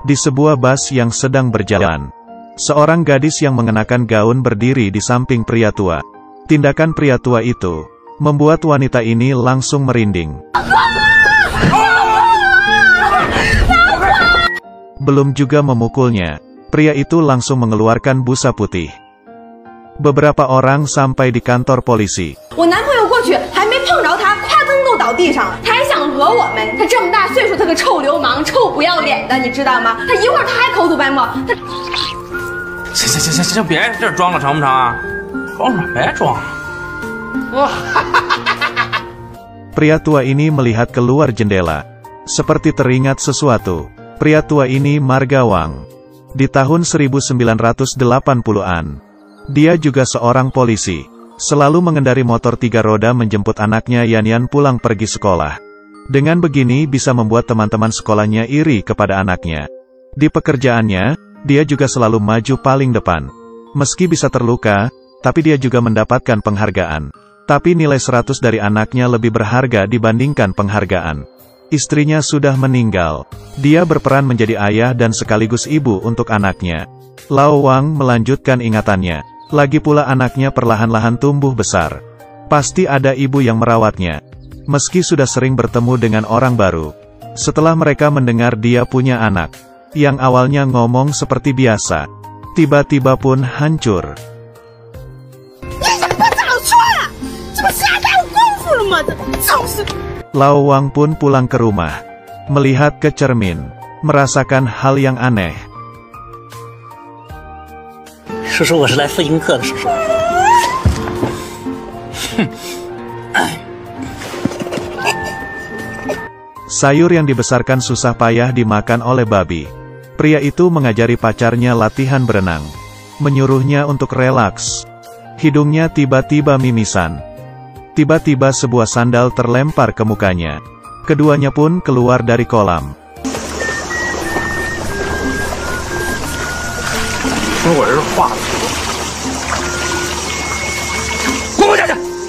Di sebuah bus yang sedang berjalan, seorang gadis yang mengenakan gaun berdiri di samping pria tua. Tindakan pria tua itu membuat wanita ini langsung merinding. Belum juga memukulnya, pria itu langsung mengeluarkan busa putih. Beberapa orang sampai di kantor polisi. Pria tua ini melihat keluar jendela, seperti teringat sesuatu. Pria tua ini Marga Wang. Di tahun 1980-an, dia juga seorang polisi. Selalu mengendari motor 3 roda menjemput anaknya Yan pulang pergi sekolah. Dengan begini bisa membuat teman-teman sekolahnya iri kepada anaknya. Di pekerjaannya, dia juga selalu maju paling depan. Meski bisa terluka, tapi dia juga mendapatkan penghargaan. Tapi nilai 100 dari anaknya lebih berharga dibandingkan penghargaan. Istrinya sudah meninggal. Dia berperan menjadi ayah dan sekaligus ibu untuk anaknya. Lao Wang melanjutkan ingatannya. Lagi pula anaknya perlahan-lahan tumbuh besar. Pasti ada ibu yang merawatnya. Meski sudah sering bertemu dengan orang baru. Setelah mereka mendengar dia punya anak, yang awalnya ngomong seperti biasa, tiba-tiba pun hancur. Lao Wang pun pulang ke rumah, melihat ke cermin, merasakan hal yang aneh. Sayur yang dibesarkan susah payah dimakan oleh babi. Pria itu mengajari pacarnya latihan berenang, menyuruhnya untuk relaks. Hidungnya tiba-tiba mimisan. Tiba-tiba sebuah sandal terlempar ke mukanya. Keduanya pun keluar dari kolam.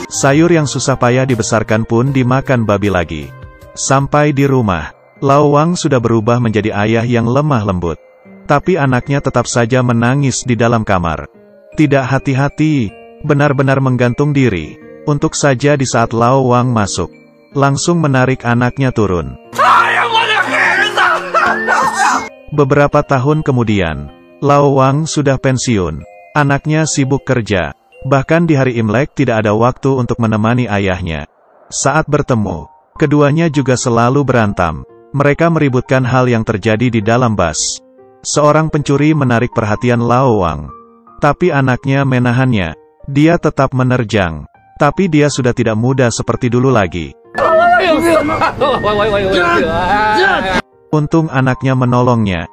Sayur yang susah payah dibesarkan pun dimakan babi lagi. Sampai di rumah, Lao Wang sudah berubah menjadi ayah yang lemah lembut. Tapi anaknya tetap saja menangis di dalam kamar. Tidak hati-hati, benar-benar menggantung diri. Untuk saja di saat Lao Wang masuk, langsung menarik anaknya turun. Beberapa tahun kemudian, Lao Wang sudah pensiun. Anaknya sibuk kerja. Bahkan di hari Imlek tidak ada waktu untuk menemani ayahnya. Saat bertemu, keduanya juga selalu berantem. Mereka meributkan hal yang terjadi di dalam bus. Seorang pencuri menarik perhatian Lao Wang. Tapi anaknya menahannya. Dia tetap menerjang. Tapi dia sudah tidak muda seperti dulu lagi. Untung anaknya menolongnya.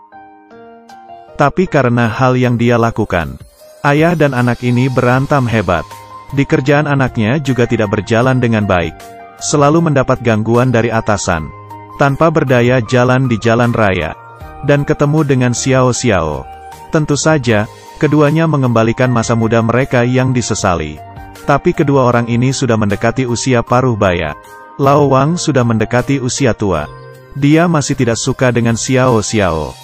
Tapi karena hal yang dia lakukan, ayah dan anak ini berantem hebat. Di kerjaan anaknya juga tidak berjalan dengan baik. Selalu mendapat gangguan dari atasan. Tanpa berdaya jalan di jalan raya. Dan ketemu dengan Xiao Xiao. Tentu saja, keduanya mengembalikan masa muda mereka yang disesali. Tapi kedua orang ini sudah mendekati usia paruh baya. Lao Wang sudah mendekati usia tua. Dia masih tidak suka dengan Xiao Xiao.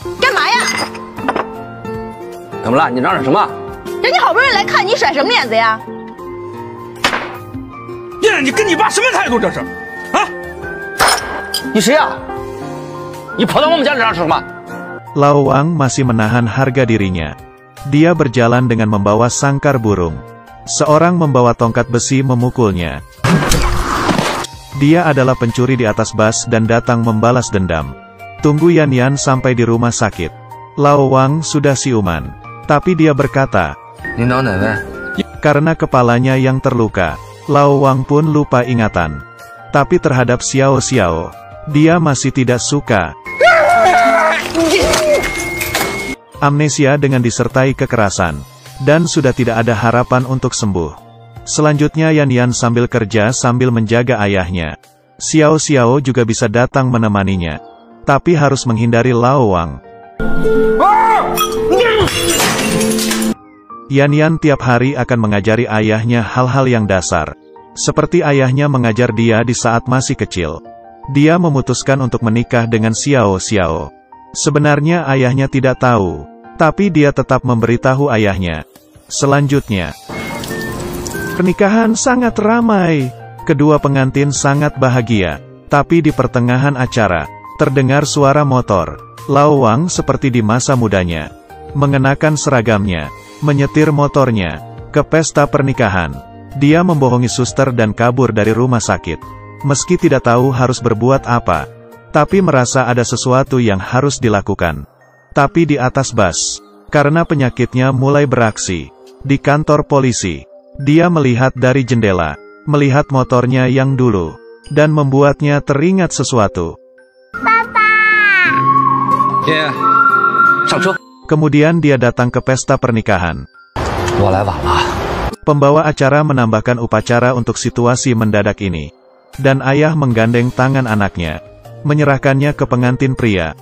Lao Wang masih menahan harga dirinya. Dia berjalan dengan membawa sangkar burung. Seorang membawa tongkat besi memukulnya. Dia adalah pencuri di atas bus dan datang membalas dendam. Tunggu Yan sampai di rumah sakit. Lao Wang sudah siuman. Tapi dia berkata, karena kepalanya yang terluka, Lao Wang pun lupa ingatan. Tapi terhadap Xiao Xiao, dia masih tidak suka. Amnesia dengan disertai kekerasan. Dan sudah tidak ada harapan untuk sembuh. Selanjutnya Yan sambil kerja sambil menjaga ayahnya. Xiao Xiao juga bisa datang menemaninya. Tapi harus menghindari Lao Wang. Yan tiap hari akan mengajari ayahnya hal-hal yang dasar. Seperti ayahnya mengajar dia di saat masih kecil. Dia memutuskan untuk menikah dengan Xiao Xiao. Sebenarnya ayahnya tidak tahu, tapi dia tetap memberitahu ayahnya. Selanjutnya, pernikahan sangat ramai. Kedua pengantin sangat bahagia. Tapi di pertengahan acara, terdengar suara motor. Lao Wang seperti di masa mudanya, mengenakan seragamnya, menyetir motornya ke pesta pernikahan. Dia membohongi suster dan kabur dari rumah sakit. Meski tidak tahu harus berbuat apa, tapi merasa ada sesuatu yang harus dilakukan. Tapi di atas bus, karena penyakitnya mulai beraksi. Di kantor polisi, dia melihat dari jendela, melihat motornya yang dulu, dan membuatnya teringat sesuatu. Kemudian dia datang ke pesta pernikahan. Pembawa acara menambahkan upacara untuk situasi mendadak ini. Dan ayah menggandeng tangan anaknya, menyerahkannya ke pengantin pria.